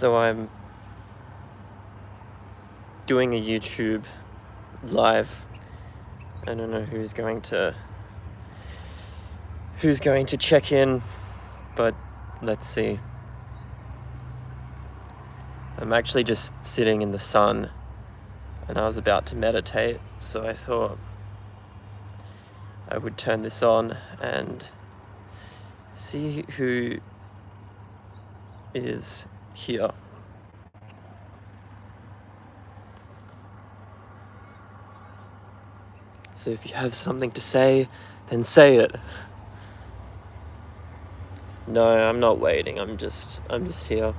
So I'm doing a YouTube live. I don't know who's going to check in, but let's see. I'm actually just sitting in the sun and I was about to meditate, so I thought I would turn this on and see who is here. So if you have something to say, then say it. No, I'm not waiting. I'm just here.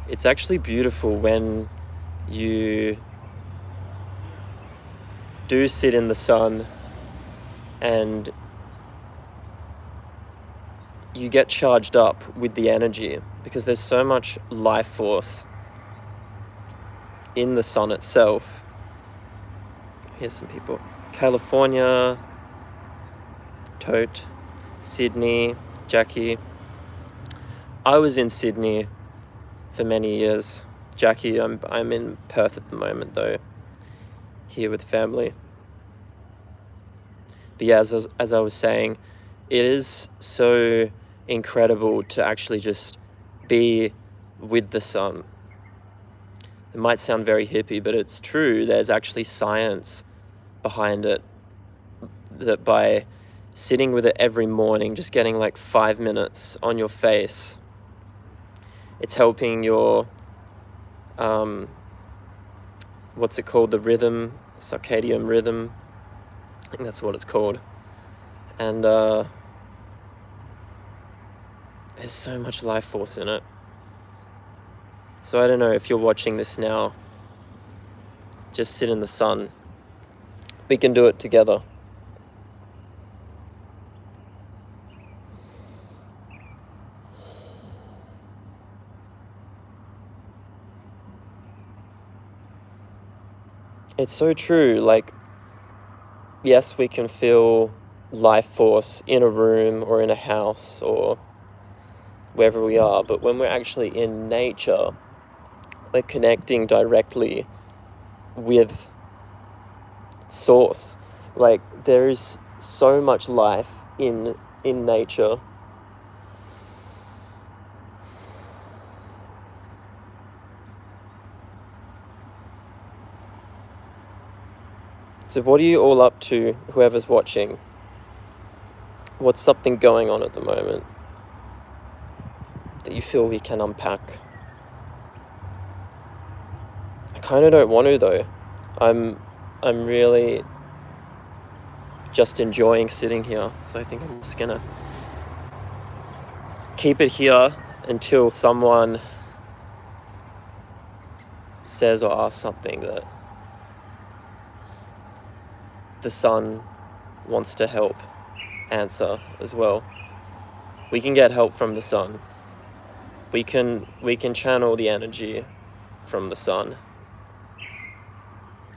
It's actually beautiful when you do sit in the sun and you get charged up with the energy, because there's so much life force in the sun itself. Here's some people. California, Tote, Sydney, Jackie. I was in Sydney for many years. Jackie, I'm in Perth at the moment though, here with family. But yeah, as I was saying, it is so incredible to actually just be with the sun. It might sound very hippie, but it's true. There's actually science behind it, that by sitting with it every morning, just getting like 5 minutes on your face, it's helping your what's it called, the rhythm, circadian rhythm, I think that's what it's called. And there's so much life force in it. So I don't know if you're watching this now, just sit in the sun. We can do it together. It's so true. Like, yes, we can feel life force in a room or in a house or wherever we are, but when we're actually in nature, we're connecting directly with source. Like, there is so much life in nature. So what are you all up to, whoever's watching? What's something going on at the moment that you feel we can unpack? I kind of don't want to though. I'm really just enjoying sitting here, so I think I'm just gonna keep it here until someone says or asks something that the sun wants to help answer as well. We can get help from the sun. We can channel the energy from the sun.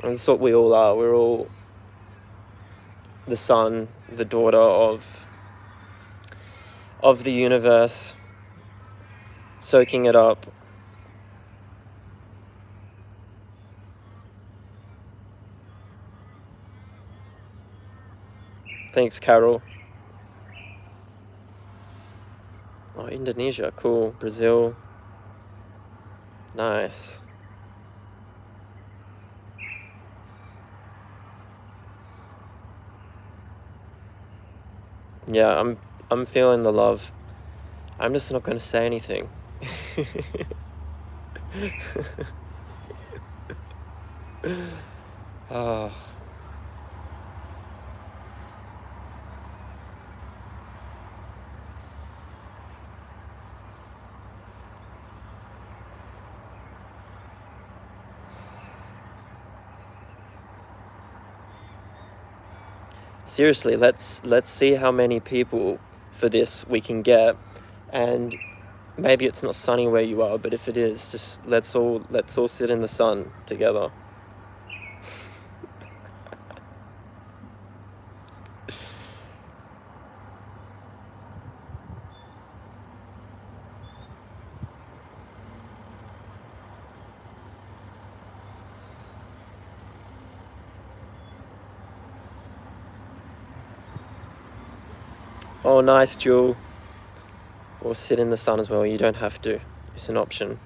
And that's what we all are. We're all the sun, the daughter of the universe, soaking it up. Thanks, Carol. Oh, Indonesia, cool. Brazil. Nice. Yeah, I'm feeling the love. I'm just not going to say anything. Oh. Seriously, let's see how many people for this we can get, and maybe it's not sunny where you are, but if it is, just let's all sit in the sun together. Oh, nice, Jewel. Or sit in the sun as well. You don't have to. It's an option.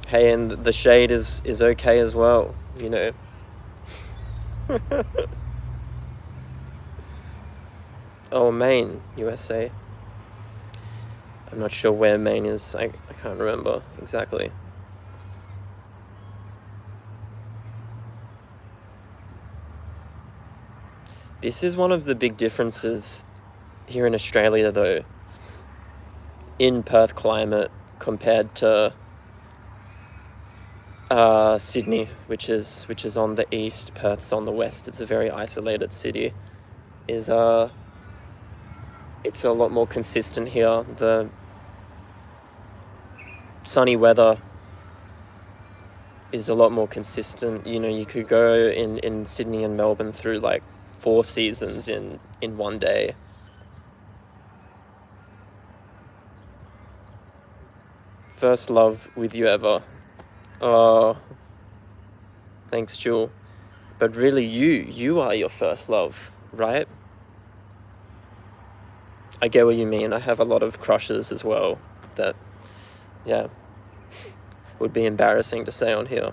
Hey, and the shade is okay as well, you know. Oh, Maine, USA. I'm not sure where Maine is. I can't remember exactly. This is one of the big differences here in Australia, though, in Perth climate compared to Sydney, which is on the east. Perth's on the west. It's a very isolated city. It's a lot more consistent here. The sunny weather is a lot more consistent. You know, you could go in Sydney and Melbourne through like 4 seasons in one day. First love with you ever. Oh, thanks, Jewel. But really, you are your first love, right? I get what you mean. I have a lot of crushes as well that, yeah, would be embarrassing to say on here.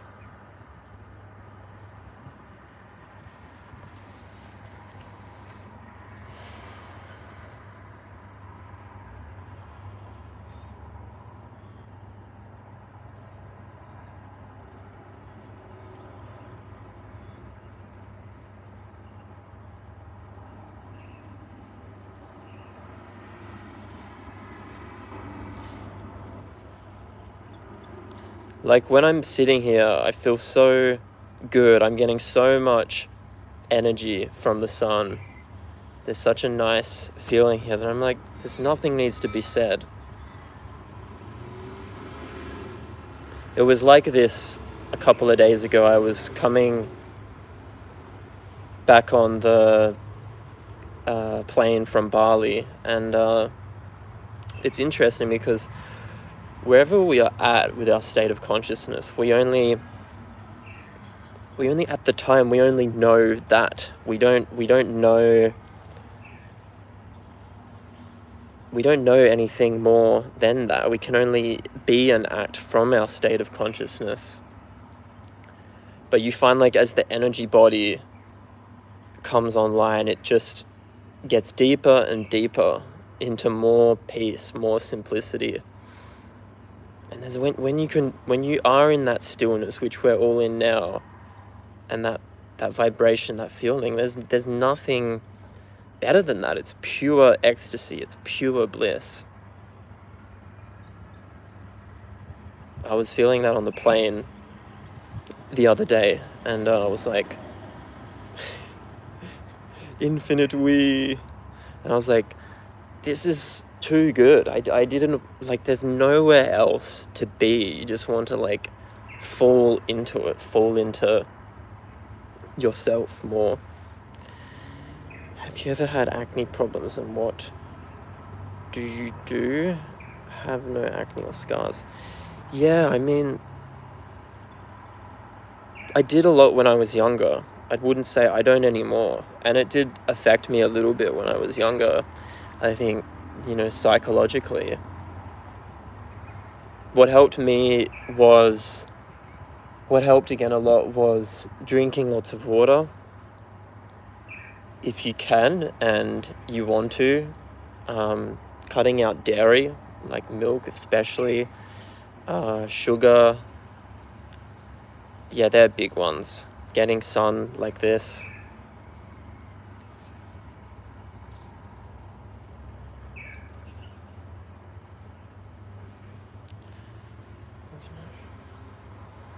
Like when I'm sitting here, I feel so good. I'm getting so much energy from the sun. There's such a nice feeling here that I'm like, there's nothing needs to be said. It was like this a couple of days ago. I was coming back on the plane from Bali, and it's interesting because wherever we are at with our state of consciousness, we only at the time we only know that. We don't know anything more than that. We can only be and act from our state of consciousness. But you find like as the energy body comes online, it just gets deeper and deeper into more peace, more simplicity. And there's when you are in that stillness, which we're all in now, and that vibration, that feeling, there's nothing better than that. It's pure ecstasy. It's pure bliss. I was feeling that on the plane the other day, and I was like, infinite we. And I was like, this is too good. I didn't, like, there's nowhere else to be. You just want to, like, fall into it, fall into yourself more. Have you ever had acne problems, and what do you do? Have no acne or scars. Yeah, I mean, I did a lot when I was younger. I wouldn't say I don't anymore. And it did affect me a little bit when I was younger. I think, you know, psychologically. What helped again a lot was drinking lots of water. If you can and you want to, cutting out dairy, like milk especially, sugar. Yeah, they're big ones. Getting sun like this.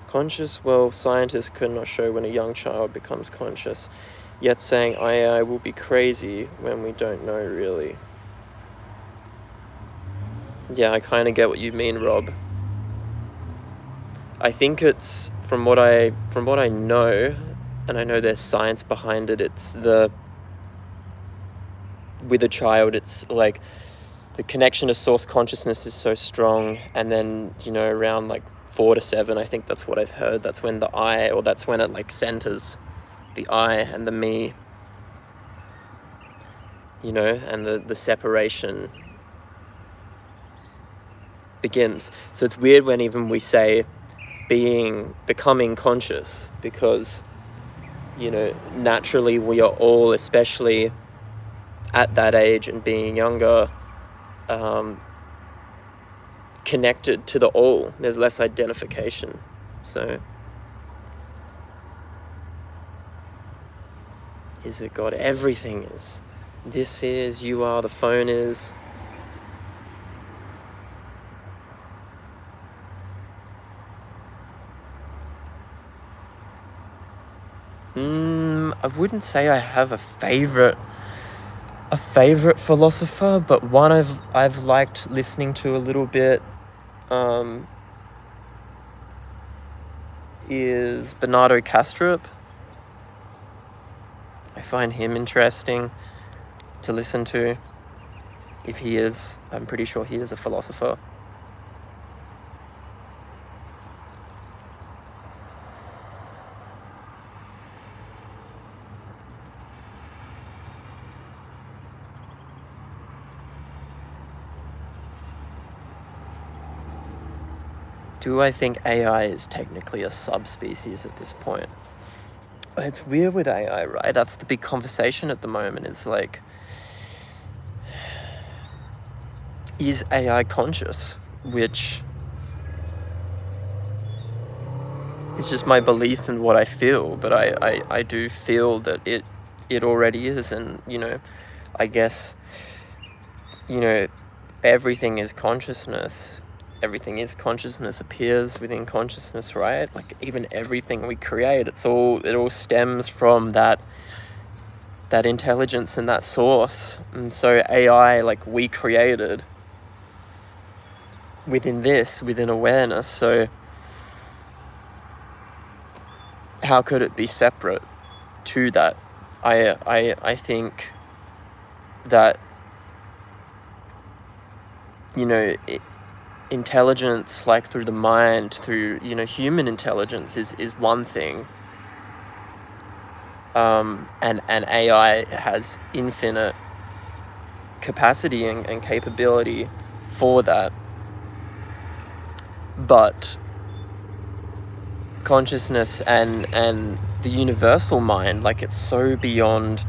Conscious, well, scientists could not show when a young child becomes conscious, yet saying AI will be crazy when we don't know really. Yeah, I kind of get what you mean, Rob. I think it's, from what I know, and I know there's science behind it, it's with a child, it's like the connection to source consciousness is so strong, and then, you know, around like 4 to 7, I think that's what I've heard, that's when the eye, or that's when it like centers, the I and the me, you know, and the separation begins. So it's weird when even we say becoming conscious, because, you know, naturally we are all, especially at that age and being younger, connected to the all. There's less identification. So is it God? Everything is. This is, you are, the phone is. I wouldn't say I have a favorite philosopher, but one I've liked listening to a little bit is Bernardo Kastrup. I find him interesting to listen to. If he is, I'm pretty sure he is a philosopher. Do I think AI is technically a subspecies at this point? It's weird with AI, right? That's the big conversation at the moment, is like, is AI conscious? Which is just my belief in what I feel, but I do feel that it already is. And, you know, I guess, you know, everything is consciousness. Everything is consciousness, appears within consciousness, right? Like, even everything we create, it all stems from that intelligence and that source. And so AI, like, we created within awareness. So how could it be separate to that? I think that, you know, intelligence, like through the mind, through, you know, human intelligence is one thing. And AI has infinite capacity and capability for that. But consciousness and the universal mind, like, it's so beyond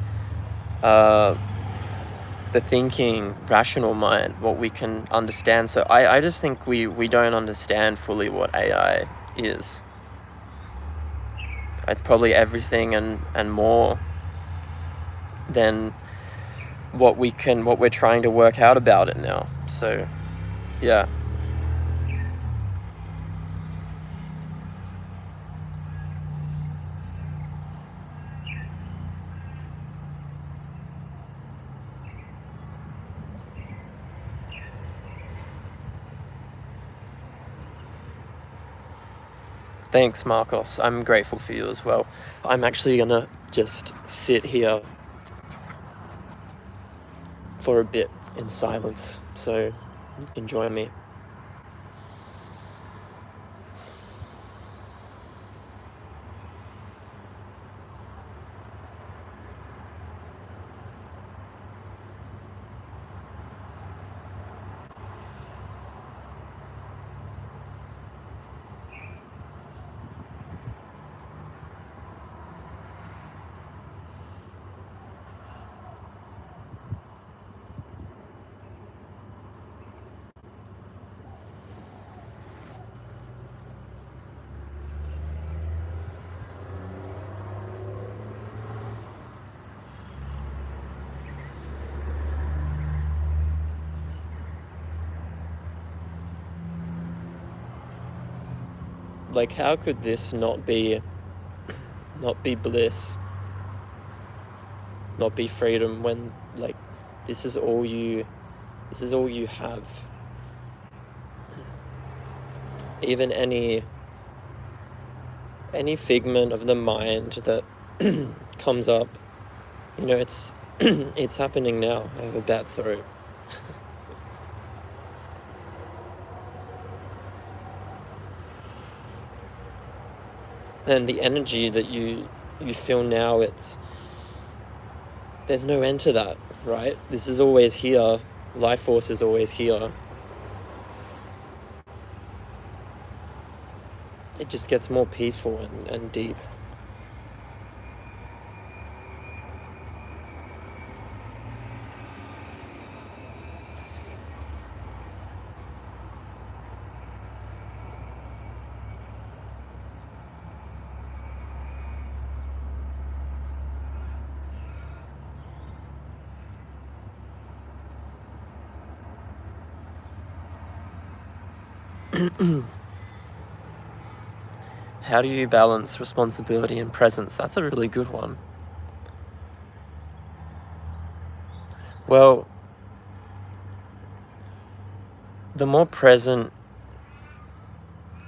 the thinking, rational mind, what we can understand. So I just think we don't understand fully what AI is. It's probably everything and more than what we're trying to work out about it now. So yeah. Thanks, Marcos. I'm grateful for you as well. I'm actually gonna just sit here for a bit in silence, so enjoy me. Like, how could this not be bliss, not be freedom, when, like, this is all you have? Even any figment of the mind that comes up, you know, it's it's happening now. I have a bad throat. And the energy that you you feel now, there's no end to that, right? This is always here. Life force is always here. It just gets more peaceful and deep. How do you balance responsibility and presence? That's a really good one. Well, the more present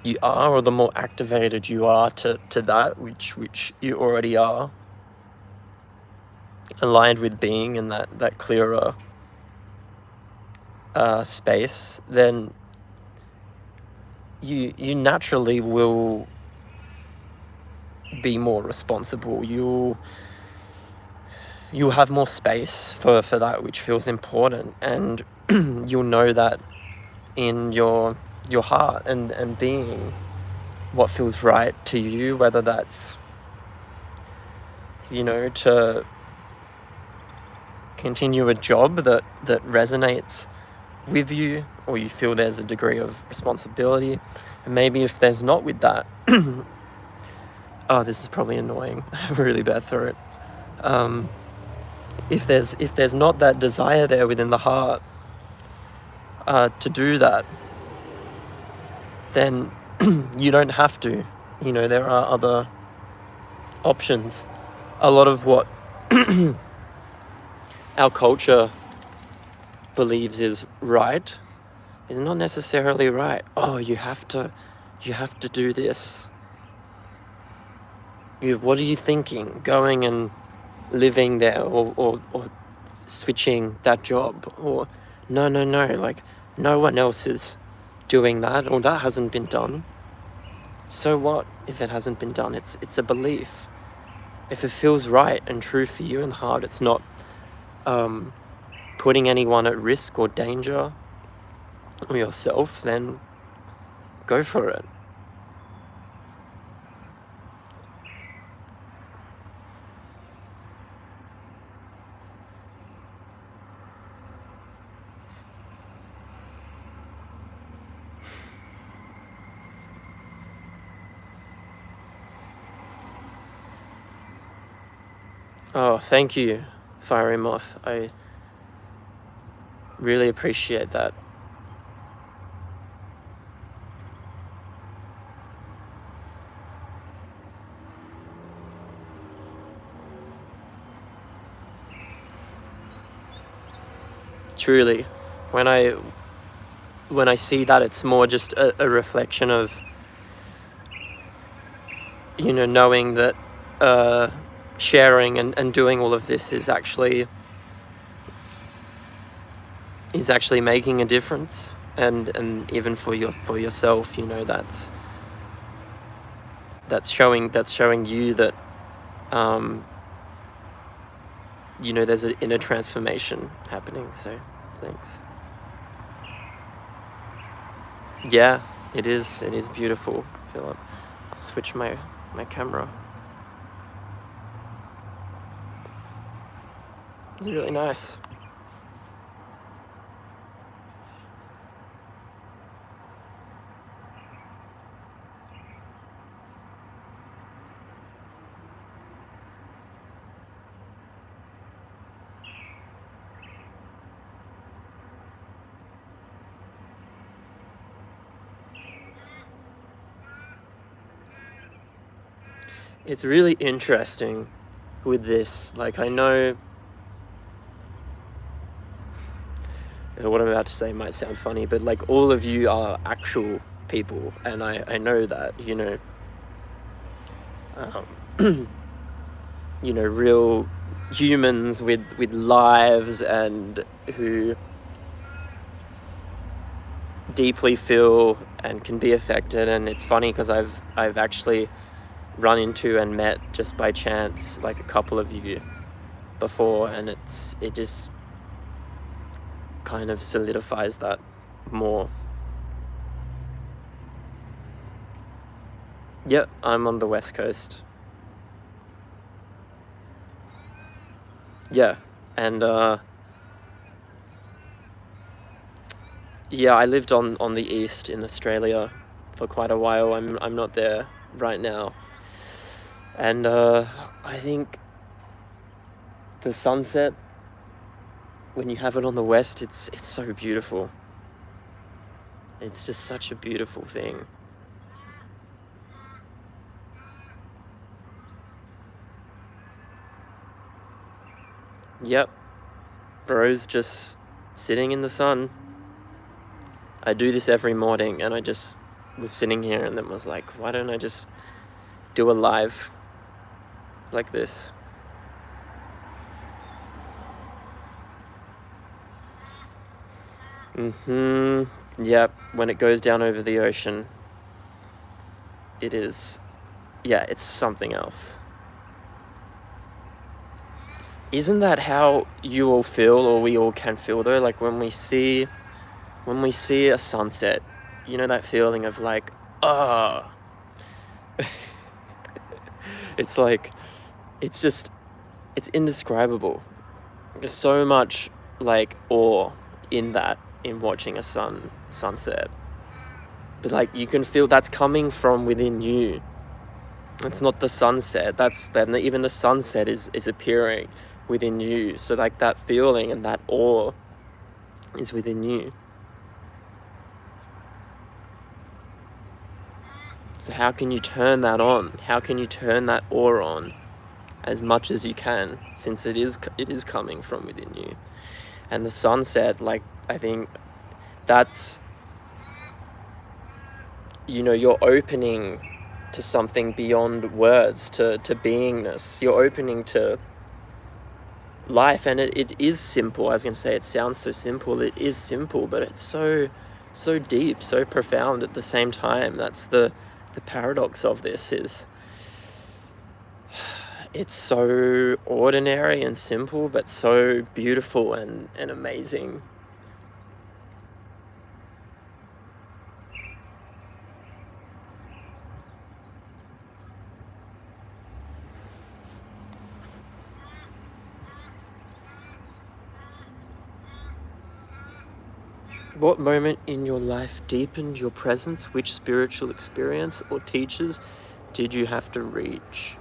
you are, or the more activated you are to that which you already are, aligned with being in that clearer space, then you naturally will be more responsible. You'll have more space for that which feels important, and you'll know that in your heart and being what feels right to you, whether that's, to continue a job that resonates with you, or you feel there's a degree of responsibility. And maybe if there's not with that, oh, this is probably annoying. I have a really bad throat. If there's not that desire there within the heart to do that, then you don't have to. There are other options. A lot of what our culture believes is right is not necessarily right. Oh, you have to do this. What are you thinking? Going and living there, or switching that job, or no, like no one else is doing that, or that hasn't been done. So what if it hasn't been done? It's a belief. If it feels right and true for you in the heart, it's not putting anyone at risk or danger, or yourself, then go for it. Oh, thank you, Fiery Moth. I really appreciate that. Truly, when I see that, it's more just a reflection of, knowing that sharing and doing all of this is actually making a difference, and even for yourself, that's showing you that there's an inner transformation happening. So thanks. Yeah, it is beautiful, Philip. I'll switch my camera. It's really nice. It's really interesting with this. Like, I know what I'm about to say might sound funny, but like, all of you are actual people, and I know that, real humans with lives, and who deeply feel and can be affected. And it's funny because I've actually run into and met just by chance, like a couple of you before, and it just kind of solidifies that more. Yep, I'm on the West Coast. Yeah, and yeah, I lived on the east in Australia for quite a while. I'm not there right now, and I think the sunset, when you have it on the west, it's so beautiful. It's just such a beautiful thing. Yep, bro's just sitting in the sun. I do this every morning, and I just was sitting here and then was like, why don't I just do a live like this? Yep, when it goes down over the ocean, it is, yeah, it's something else. Isn't that how you all feel, or we all can feel though? Like when we see a sunset, you know that feeling of like, ah. It's like, it's just, it's indescribable. There's so much like awe in watching a sunset. But like you can feel that's coming from within you. It's not the sunset. That's then even the sunset is appearing within you. So like that feeling and that awe is within you. So how can you turn that on? How can you turn that awe on as much as you can, since it is coming from within you? And the sunset, like, I think that's, you know, you're opening to something beyond words, to beingness. You're opening to life, and it is simple. I was going to say, it sounds so simple. It is simple, but it's so deep, so profound at the same time. That's the paradox of this, is it's so ordinary and simple, but so beautiful and amazing. What moment in your life deepened your presence? Which spiritual experience or teachers did you have to reach?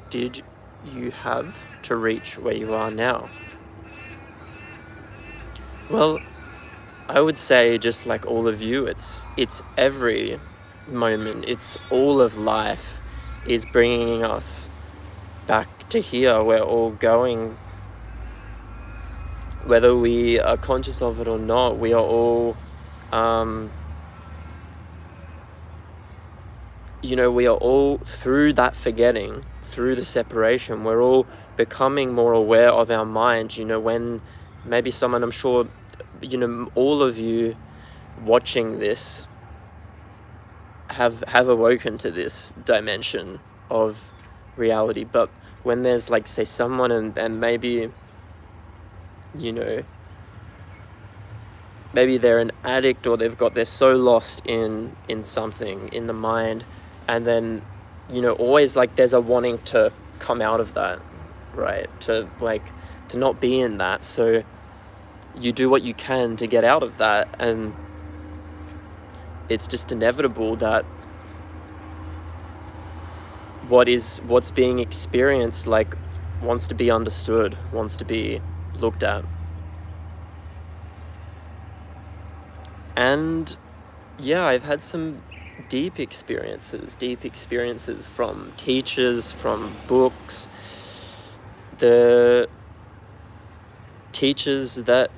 Did you have to reach where you are now? Well, I would say, just like all of you, it's every moment, it's all of life is bringing us back to here. We're all going, whether we are conscious of it or not, we are all, you know, we are all, through that forgetting, through the separation, we're all becoming more aware of our mind. You know, when maybe someone, I'm sure, you know, all of you watching this have awoken to this dimension of reality. But when there's, like, say, someone and maybe, you know, maybe they're an addict, or they're so lost in something in the mind, and then, you know, always like there's a wanting to come out of that, right? To not be in that. So you do what you can to get out of that, and it's just inevitable that what's being experienced, like, wants to be understood, wants to be looked at. And yeah, I've had some deep experiences from teachers, from books. The teachers that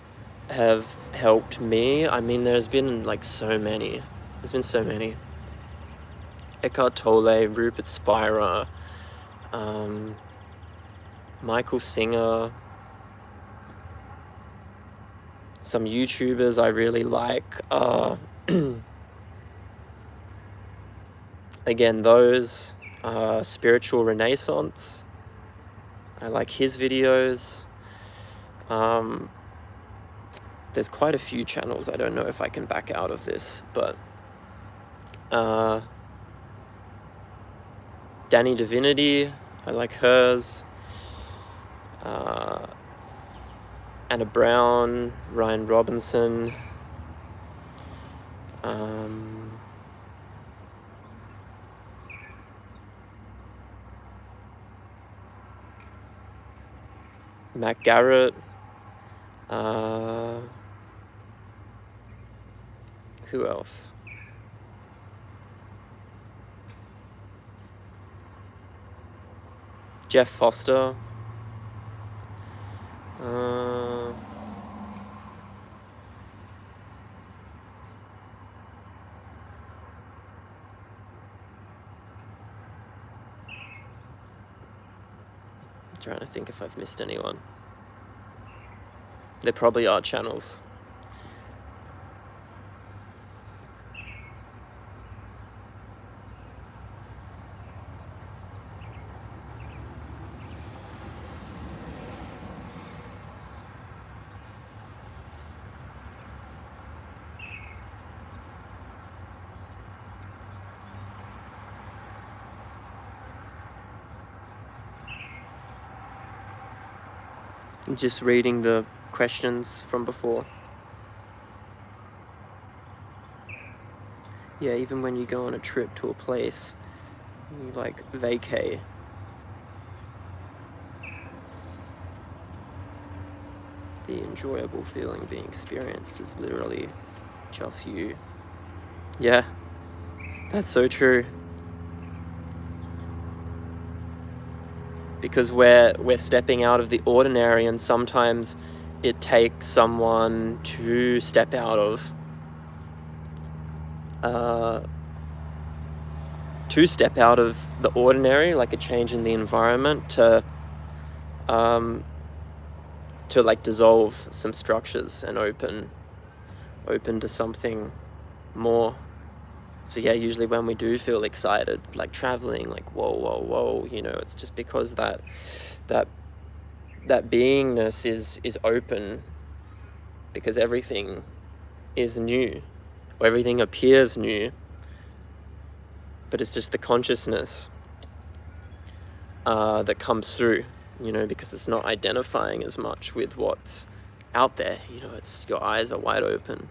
have helped me, I mean, there's been like so many. There's been so many. Eckhart Tolle, Rupert Spira, Michael Singer, some YouTubers I really like. Again, those, Spiritual Renaissance. I like his videos. There's quite a few channels. I don't know if I can back out of this, but Danny Divinity, I like hers. Anna Brown, Ryan Robinson. Matt Garrett. Who else? Jeff Foster. Trying to think if I've missed anyone. There probably are channels. Just reading the questions from before. Yeah, even when you go on a trip to a place, you like vacay. The enjoyable feeling being experienced is literally just you. Yeah, that's so true. Because we're stepping out of the ordinary, and sometimes it takes someone to step out of the ordinary, like a change in the environment, to like dissolve some structures and open to something more. So yeah, usually when we do feel excited, like traveling, like whoa, you know, it's just because that beingness is open, because everything is new, or everything appears new, but it's just the consciousness that comes through, you know, because it's not identifying as much with what's out there, you know, it's your eyes are wide open.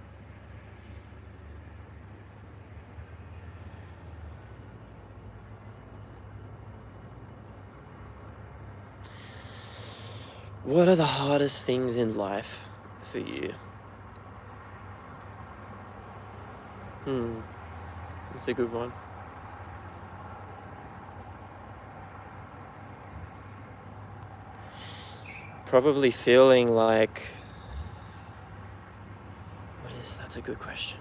What are the hardest things in life for you? That's a good one. Probably feeling like, that's a good question.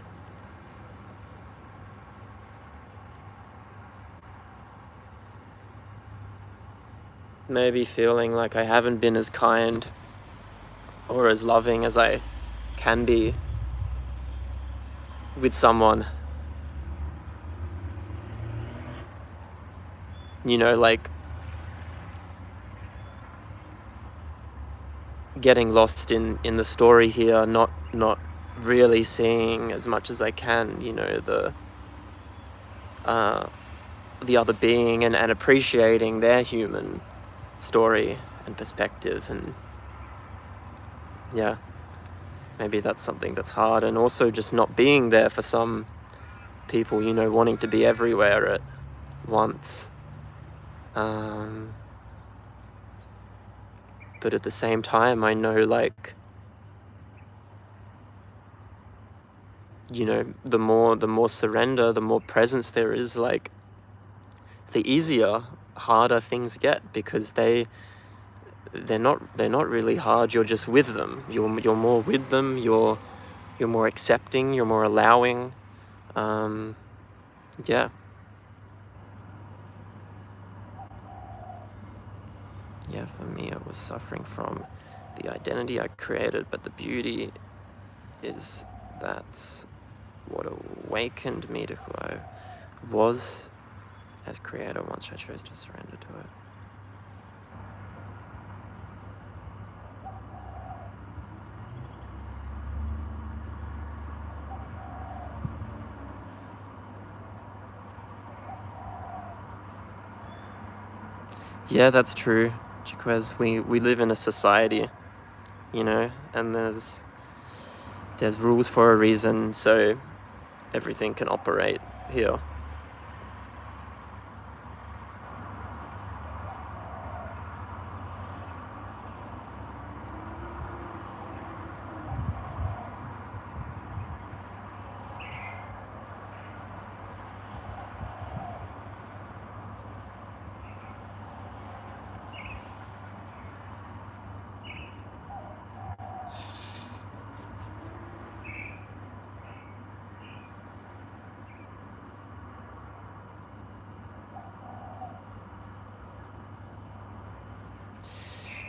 Maybe feeling like I haven't been as kind or as loving as I can be with someone. You know, like getting lost in the story here, not really seeing as much as I can, you know, the other being, and appreciating their human story and perspective. And yeah, maybe that's something that's hard. And also just not being there for some people, you know, wanting to be everywhere at once. But at the same time, I know, like, you know, the more surrender, the more presence there is, like, the easier, harder things get, because they're not really hard. You're just with them. You're more with them. You're more accepting. You're more allowing. Yeah. Yeah, for me, it was suffering from the identity I created, but the beauty is that's what awakened me to who I was, as creator once I chose to surrender to it. Yeah, that's true, Chiquez. We live in a society, you know, and there's rules for a reason, so everything can operate here.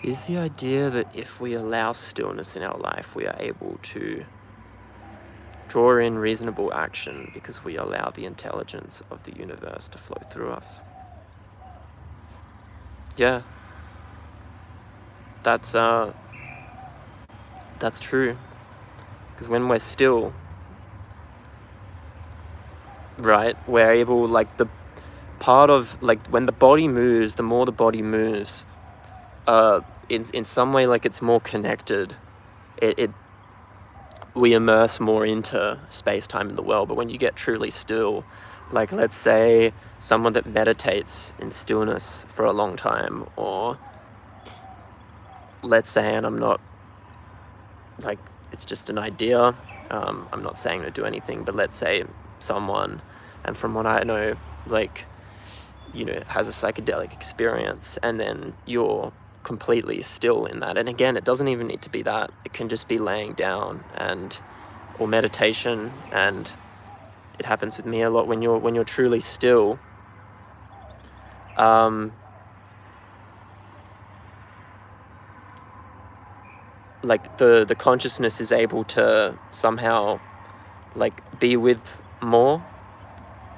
Is the idea that if we allow stillness in our life, we are able to draw in reasonable action because we allow the intelligence of the universe to flow through us? Yeah, that's true. Because when we're still, right, we're able, like, the part of, like, when the body moves, the more the body moves, in some way, like, it's more connected. We immerse more into space-time in the world. But when you get truly still, like, let's say someone that meditates in stillness for a long time, or let's say, and I'm not, like, it's just an idea, I'm not saying to do anything, but let's say someone, and from what I know, like, you know, has a psychedelic experience, and then you're completely still in that. And again, it doesn't even need to be that. It can just be laying down or meditation, and it happens with me a lot when you're truly still. Like, the consciousness is able to somehow, like, be with more,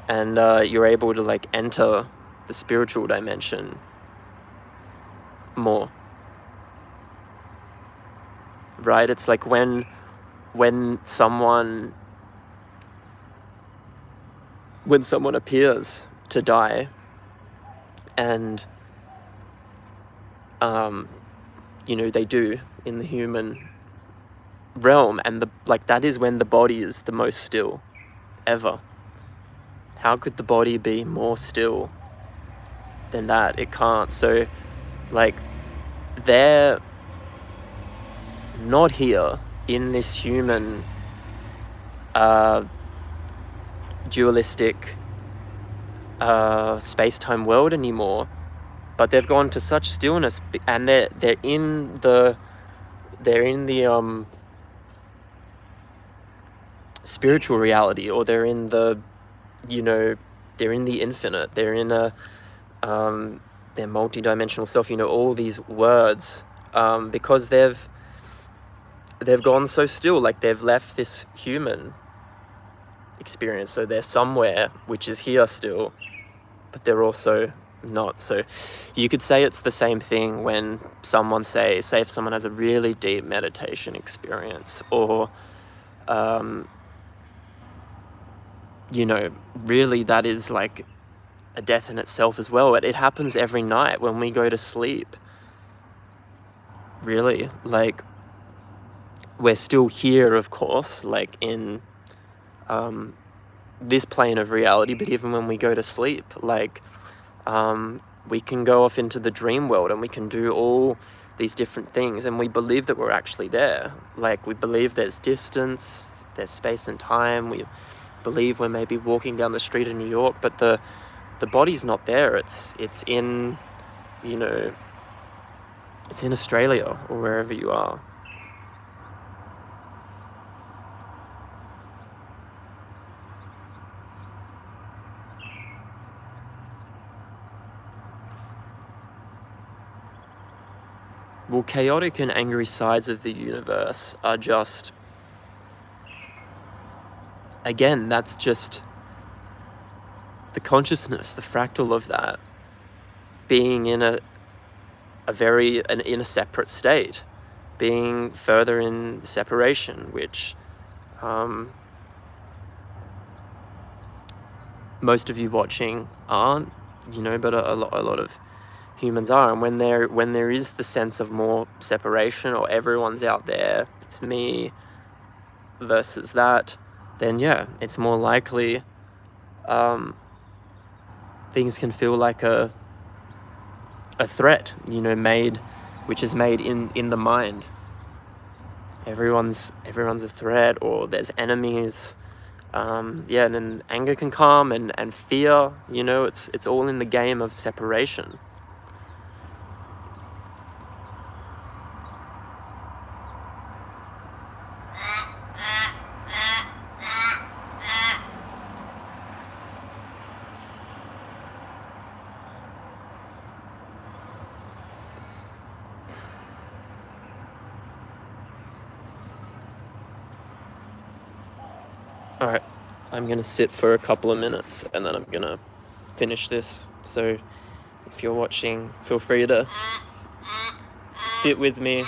and you're able to, like, enter the spiritual dimension more, right? It's like when someone appears to die, and you know, they do in the human realm, and that is when the body is the most still ever. How could the body be more still than that? It can't. So, like, they're not here in this human dualistic space-time world anymore, but they've gone to such stillness, and they're in the spiritual reality, or they're in the, you know, they're in the infinite, they're in a their multi-dimensional self, you know, all these words, because they've gone so still, like, they've left this human experience, so they're somewhere which is here still, but they're also not. So you could say it's the same thing when someone say if someone has a really deep meditation experience, or you know, really that is like a death in itself as well. It happens every night when we go to sleep, really. Like, we're still here, of course, like, in this plane of reality, but even when we go to sleep, like, we can go off into the dream world, and we can do all these different things, and we believe that we're actually there. Like, we believe there's distance, there's space and time. We believe we're maybe walking down the street in New York, but the body's not there. It's in, you know, it's in Australia, or wherever you are. Well, chaotic and angry sides of the universe are just, again, that's just the consciousness, the fractal of that, being in a separate state, being further in separation, which most of you watching aren't, but a lot of humans are. And when there is the sense of more separation, or everyone's out there, it's me versus that, then yeah, it's more likely things can feel like a threat, which is made in the mind. Everyone's a threat, or there's enemies. And then anger can come, and fear, it's all in the game of separation. All right, I'm gonna sit for a couple of minutes and then I'm gonna finish this. So if you're watching, feel free to sit with me.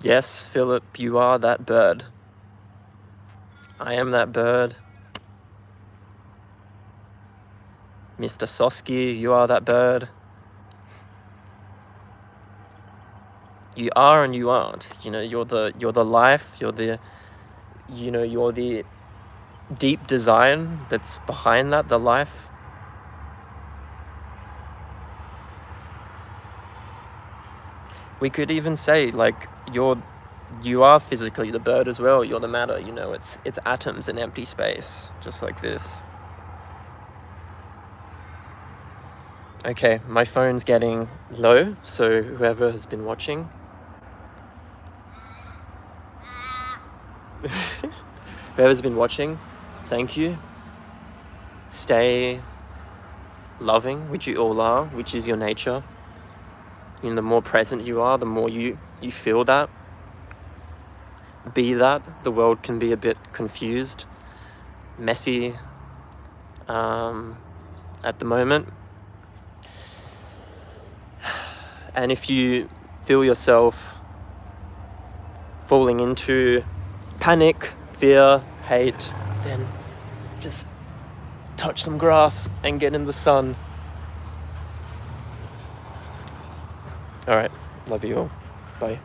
Yes, Philip, you are that bird. I am that bird. Mr. Sosky, you are that bird. You are and you aren't. You're the life, you're the deep design that's behind that, the life. We could even say, like, you are physically the bird as well. You're the matter, it's atoms in empty space, just like this. Okay, my phone's getting low, so whoever has been watching, thank you. Stay loving, which you all are, which is your nature. The more present you are, the more you feel that. Be that. The world can be a bit confused, messy at the moment. And if you feel yourself falling into panic, fear, hate, then just touch some grass and get in the sun. All right, love you all. Bye.